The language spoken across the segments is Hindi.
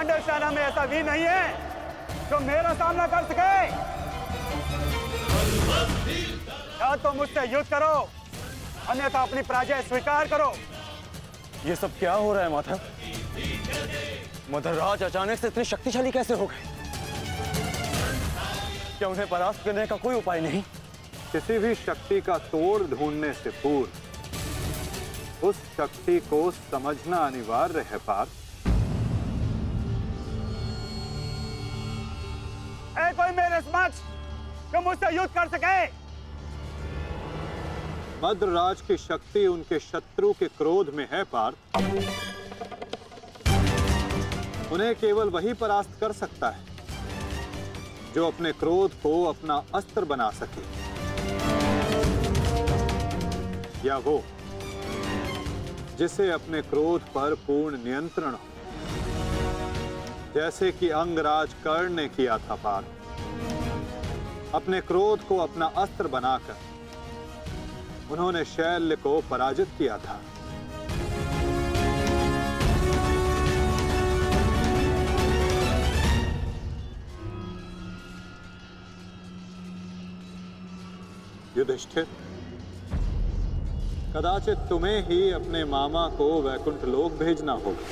पांडव सेना में ऐसा वीर नहीं है जो मेरा सामना कर सके। या तो मुझसे युद्ध करो, अन्यथा अपनी पराजय स्वीकार करो। ये सब क्या हो रहा है माधव? मदरराज अचानक से इतने शक्तिशाली कैसे हो गए? क्या उन्हें परास्त करने का कोई उपाय नहीं? किसी भी शक्ति का तोड़ ढूंढने से पूर्व उस शक्ति को समझना अनिवार्य है पार्थ। है कोई मेरे समक्ष जो मुझसे युद्ध कर सके? मद्रराज की शक्ति उनके शत्रु के क्रोध में है पार्थ। उन्हें केवल वही परास्त कर सकता है जो अपने क्रोध को अपना अस्त्र बना सके, या वो जिसे अपने क्रोध पर पूर्ण नियंत्रण हो, जैसे कि अंगराज कर्ण ने किया था पार्थ। अपने क्रोध को अपना अस्त्र बनाकर उन्होंने शैल्य को पराजित किया था। युधिष्ठिर, कदाचित तुम्हें ही अपने मामा को वैकुंठ लोक भेजना होगा।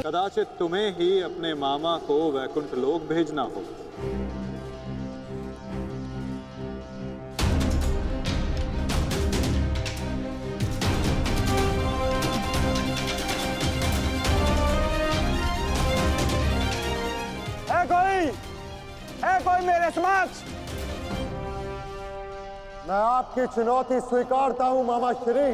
कदाचित तुम्हें ही अपने मामा को वैकुंठ लोक भेजना होगा। है कोई मेरे समक्ष? मैं आपकी चुनौती स्वीकारता हूं मामा श्री।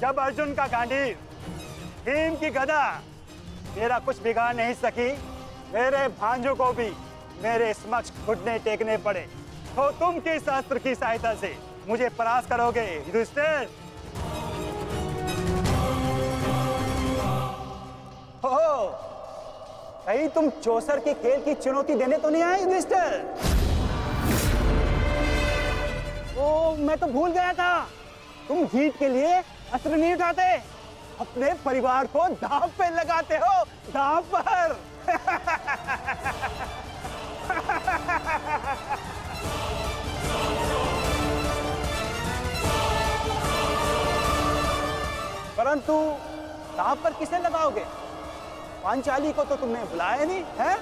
जब अर्जुन का गांडीव, भीम की गदा मेरा कुछ बिगाड़ नहीं सकी, मेरे भांजों को भी मेरे समक्ष घुटने टेकने पड़े, तो तुम किस अस्त्र की सहायता से मुझे परास्त करोगे युधिष्ठिर? हो, कहीं तुम चौसर के खेल की चुनौती देने तो नहीं आए युधिष्ठिर? ओ, मैं तो भूल गया था, तुम जीत के लिए अस्त्र नहीं उठाते, अपने परिवार को दांव पे लगाते हो, दांव पर। परंतु दांव पर किसे लगाओगे? पांचाली को तो तुमने बुलाया नहीं है?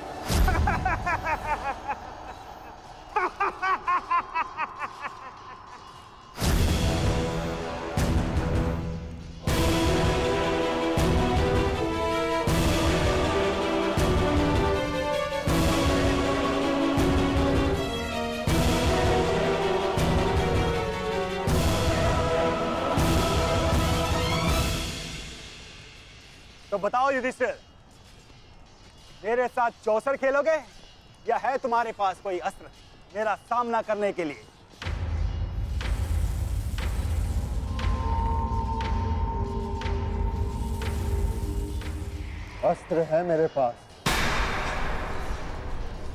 तो बताओ युधिष्ठिर, मेरे साथ चौसर खेलोगे या है तुम्हारे पास कोई अस्त्र मेरा सामना करने के लिए? अस्त्र है मेरे पास।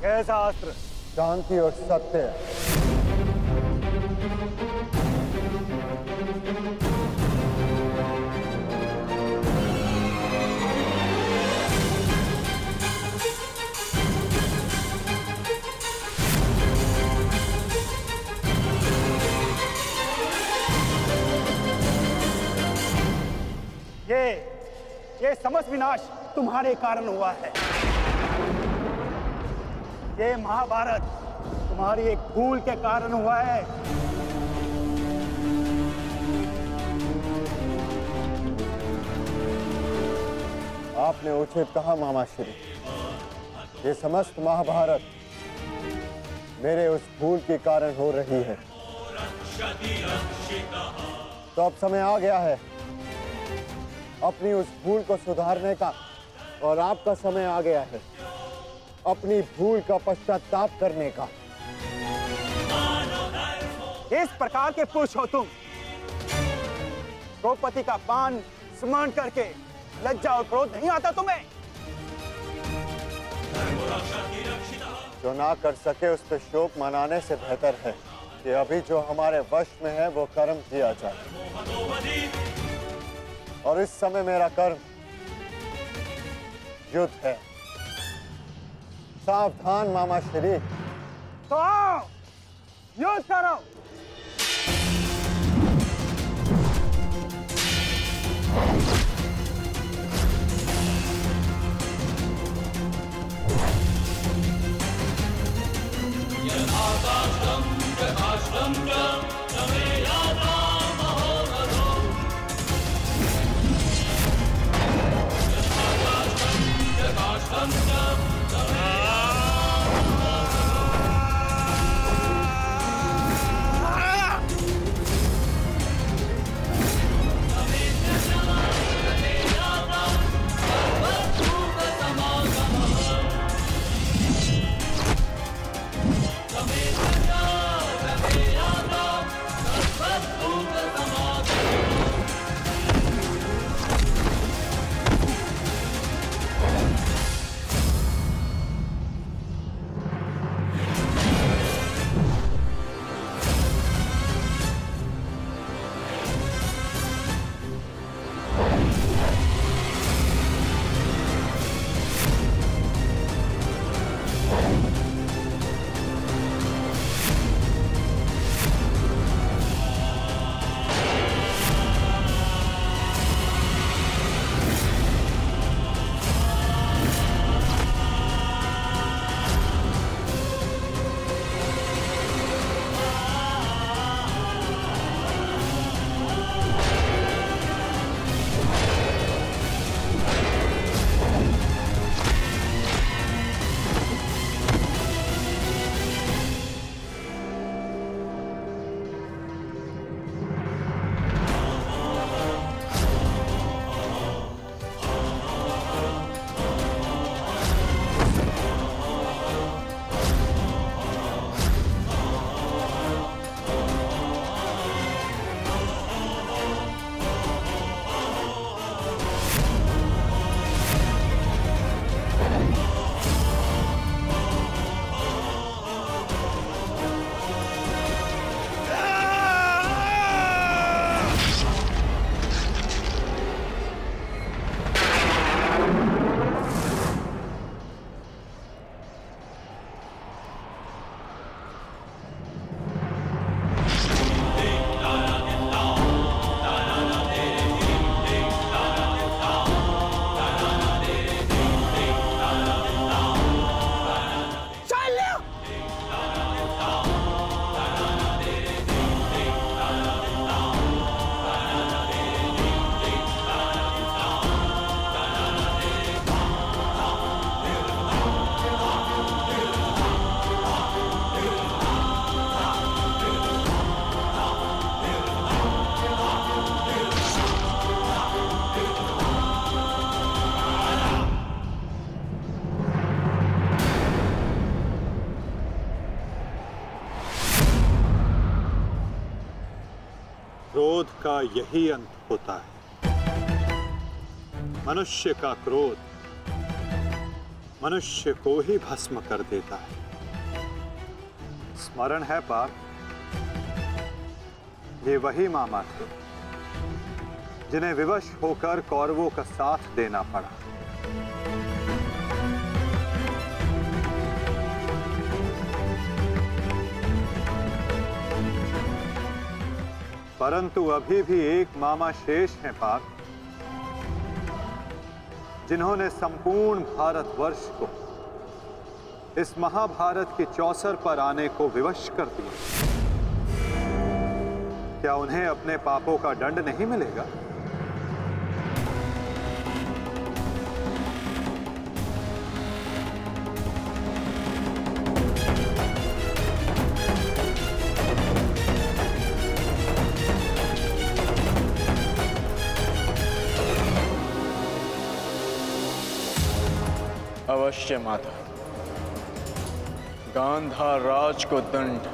कैसा अस्त्र? शांति और सत्य। ये समस्त विनाश तुम्हारे कारण हुआ है। ये महाभारत तुम्हारी एक भूल के कारण हुआ है। आपने उचित कहा मामा श्री। ये समस्त महाभारत मेरे उस भूल के कारण हो रही है। तो अब समय आ गया है अपनी उस भूल को सुधारने का, और आपका समय आ गया है अपनी भूल का पश्चाताप करने का। इस प्रकार के पुरुष हो तुम। द्रौपदी का पान स्मरण करके लज्जा और क्रोध नहीं आता तुम्हें? जो ना कर सके उस पर शोक मनाने से बेहतर है कि अभी जो हमारे वश में है वो कर्म किया जाए। और इस समय मेरा कर्म युद्ध है। सावधान मामा श्री। तो आओ, युद्ध करो। क्रोध का यही अंत होता है। मनुष्य का क्रोध मनुष्य को ही भस्म कर देता है। स्मरण है पार्थ, ये वही मामा थे जिन्हें विवश होकर कौरवों का साथ देना पड़ा। परंतु अभी भी एक मामा शेष हैं पार्थ, जिन्होंने संपूर्ण भारतवर्ष को इस महाभारत के चौसर पर आने को विवश कर दिया। क्या उन्हें अपने पापों का दंड नहीं मिलेगा? अवश्य माता, गांधार राज को दंड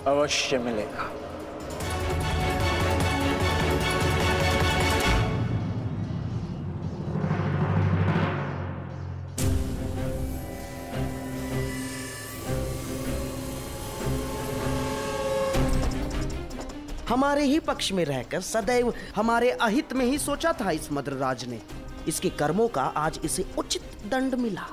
अवश्य मिलेगा। हमारे ही पक्ष में रहकर सदैव हमारे अहित में ही सोचा था इस मद्रराज ने। इसके कर्मों का आज इसे उचित दंड मिला।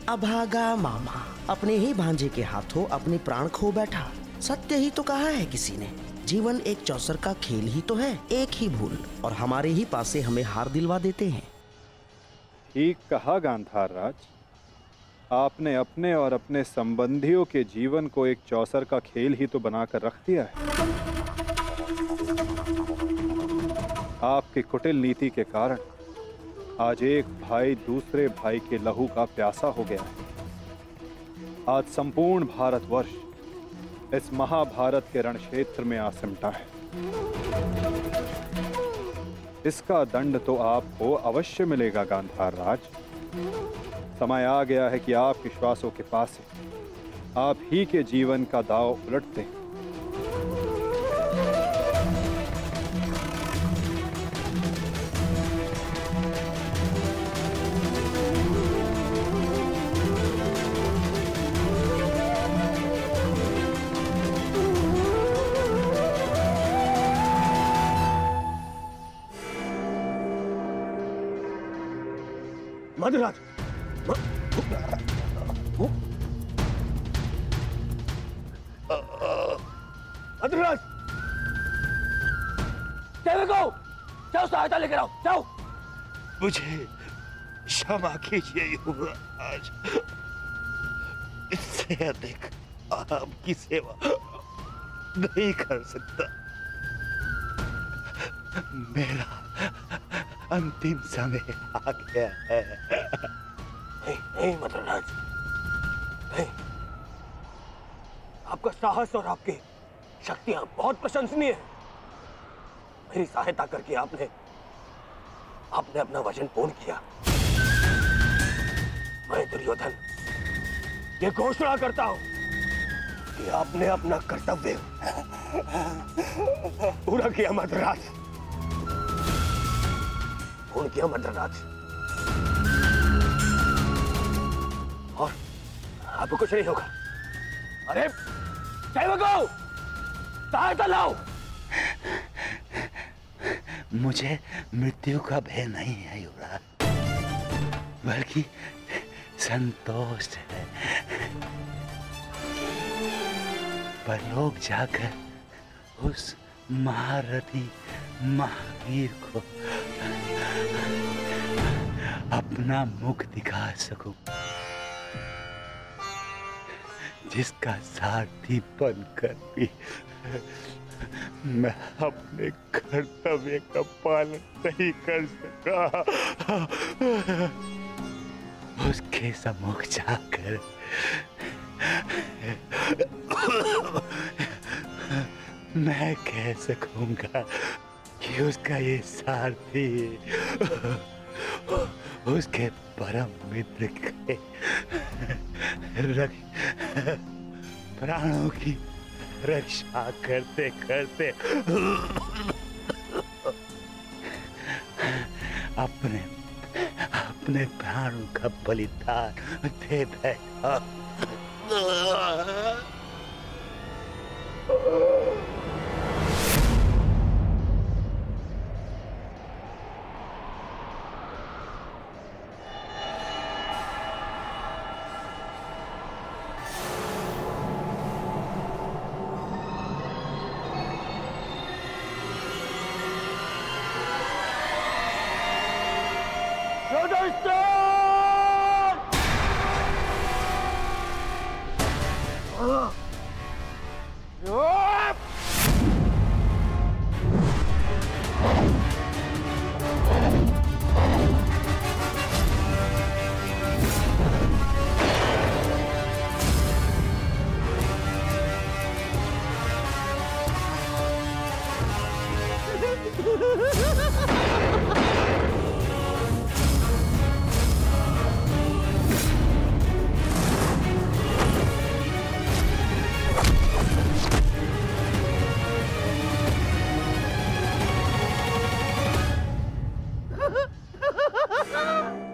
अभागा मामा अपने ही भांजे के हाथों अपने प्राण खो बैठा। सत्य ही तो कहा है किसी ने, जीवन एक चौसर का खेल ही तो है, एक ही भूल और हमारे ही पासे हमें हार दिलवा देते हैं। ठीक कहा गांधार राज, आपने अपने और अपने संबंधियों के जीवन को एक चौसर का खेल ही तो बनाकर रख दिया है। आपकी कुटिल नीति के कारण आज एक भाई दूसरे भाई के लहू का प्यासा हो गया है। आज संपूर्ण भारतवर्ष इस महाभारत के रण क्षेत्र में आ सिमटा है। इसका दंड तो आपको अवश्य मिलेगा गांधार राज। समय आ गया है कि आप विश्वासों के पास आप ही के जीवन का दांव उलट दें। मद्रराज, मद्रराज, जाओ सहायता लेकर आओ, जाओ। मुझे क्षमा कीजिए युवराज, इससे अधिक आपकी सेवा नहीं कर सकता। मेरा अंतिम समय आ गया है। नहीं मद्रराज, नहीं। आपका साहस और आपकी शक्तियां बहुत प्रशंसनीय है। मेरी सहायता करके आपने अपना वचन पूर्ण किया। मैं दुर्योधन ये घोषणा करता हूं कि आपने अपना कर्तव्य पूरा किया मद्रराज, पूर्ण किया मद्रराज। और आपको कुछ नहीं होगा। अरे सेवकों, सहायता लाओ। मुझे मृत्यु का भय नहीं है युवराज, बल्कि संतोष है। परलोक जाकर उस महारथी महावीर को अपना मुख दिखा सकूं, जिसका सारथी बनकर भी मैं अपने कर्तव्य का पालन नहीं कर सका। उसके सम्मुख जाकर मैं कह सकूंगा कि उसका ये सारथी उसके परम मित्र के प्राणों की रक्षा करते करते अपने प्राणों का बलिदान दे बैठा।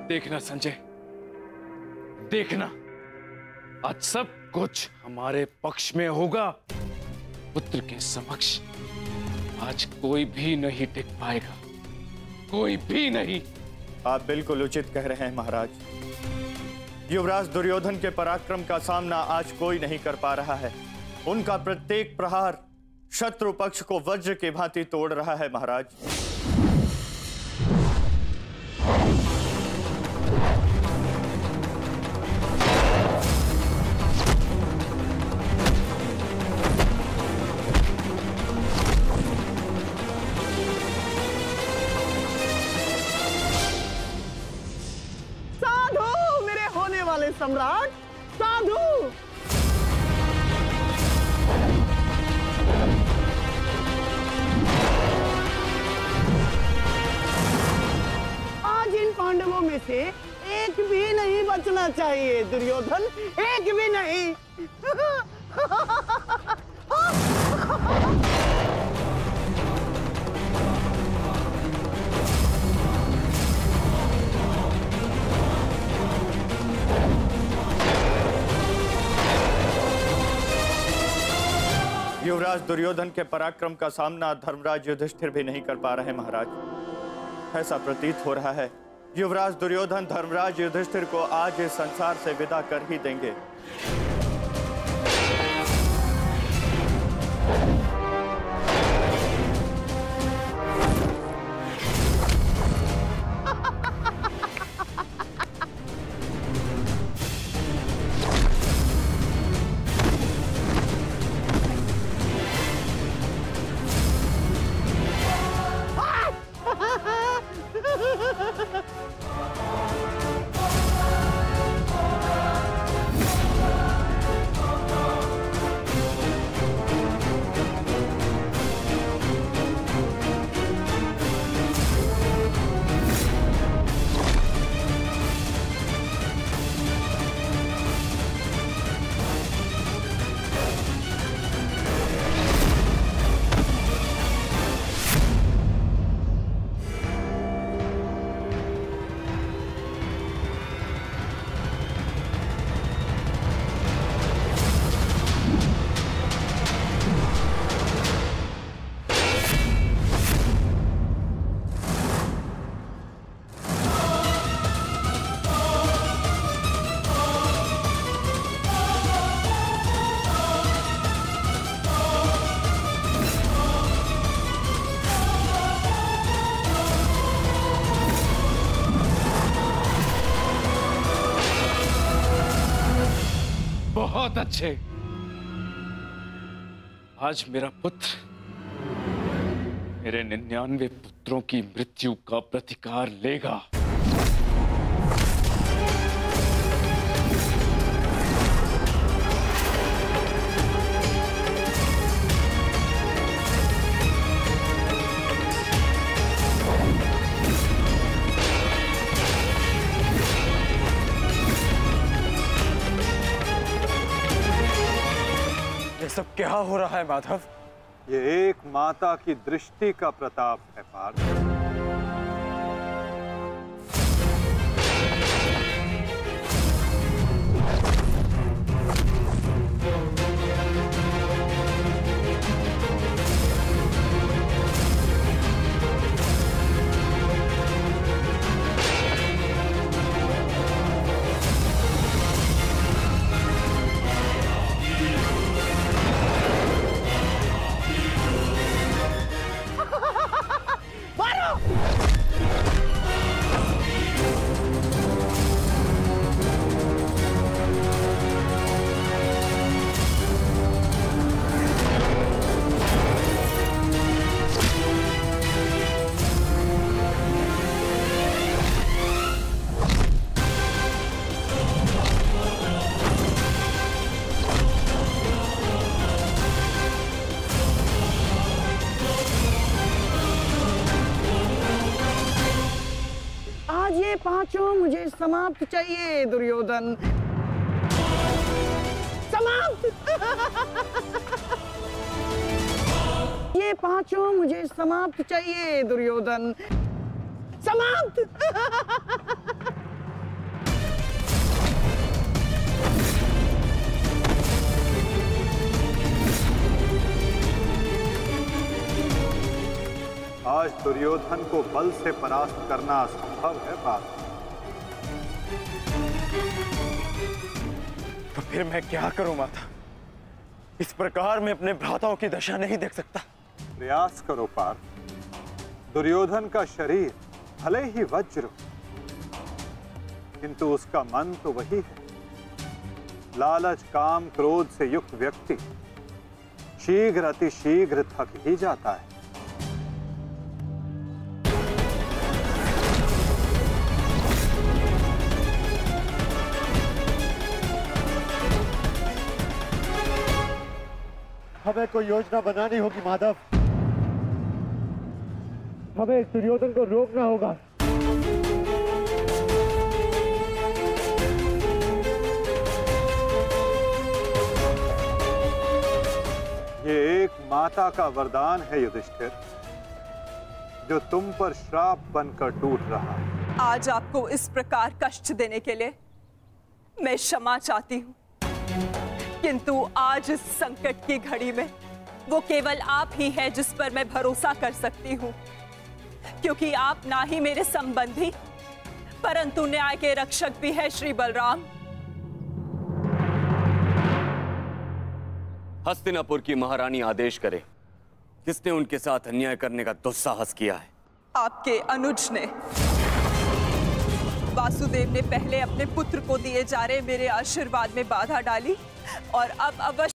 देखना संजय, देखना, आज सब कुछ हमारे पक्ष में होगा। पुत्र के समक्ष आज कोई भी नहीं टिक पाएगा, कोई भी नहीं। आप बिल्कुल उचित कह रहे हैं महाराज। युवराज दुर्योधन के पराक्रम का सामना आज कोई नहीं कर पा रहा है। उनका प्रत्येक प्रहार शत्रु पक्ष को वज्र की भांति तोड़ रहा है महाराज। साधु, मेरे होने वाले सम्राट, साधु। आज इन पांडवों में से एक भी नहीं बचना चाहिए दुर्योधन, एक भी नहीं। युवराज दुर्योधन के पराक्रम का सामना धर्मराज युधिष्ठिर भी नहीं कर पा रहे महाराज। ऐसा प्रतीत हो रहा है युवराज दुर्योधन धर्मराज युधिष्ठिर को आज इस संसार से विदा कर ही देंगे। बहुत अच्छे। आज मेरा पुत्र मेरे 99 पुत्रों की मृत्यु का प्रतिकार लेगा। सब क्या हो रहा है माधव? ये एक माता की दृष्टि का प्रताप है पार्थ। पांचों मुझे समाप्त चाहिए दुर्योधन, समाप्त। ये पांचों मुझे समाप्त चाहिए दुर्योधन, समाप्त। आज दुर्योधन को बल से परास्त करना असंभव है पार्थ। तो फिर मैं क्या करूं माता? इस प्रकार मैं अपने भ्राताओं की दशा नहीं देख सकता। प्रयास करो पार्थ। दुर्योधन का शरीर भले ही वज्र हो, किंतु उसका मन तो वही है। लालच, काम, क्रोध से युक्त व्यक्ति शीघ्र अतिशीघ्र थक ही जाता है। हमें कोई योजना बनानी होगी माधव। हमें दुर्योधन को रोकना होगा। ये एक माता का वरदान है युधिष्ठिर, जो तुम पर श्राप बनकर टूट रहा है। आज आपको इस प्रकार कष्ट देने के लिए मैं क्षमा चाहती हूँ, किंतु आज इस संकट की घड़ी में वो केवल आप ही हैं जिस पर मैं भरोसा कर सकती हूँ, क्योंकि आप ना ही मेरे संबंधी परंतु न्याय के रक्षक भी हैं श्री बलराम। हस्तिनापुर की महारानी आदेश करे, किसने उनके साथ अन्याय करने का दुस्साहस किया है? आपके अनुज ने। वासुदेव ने पहले अपने पुत्र को दिए जा रहे मेरे आशीर्वाद में बाधा डाली और अब अवश्य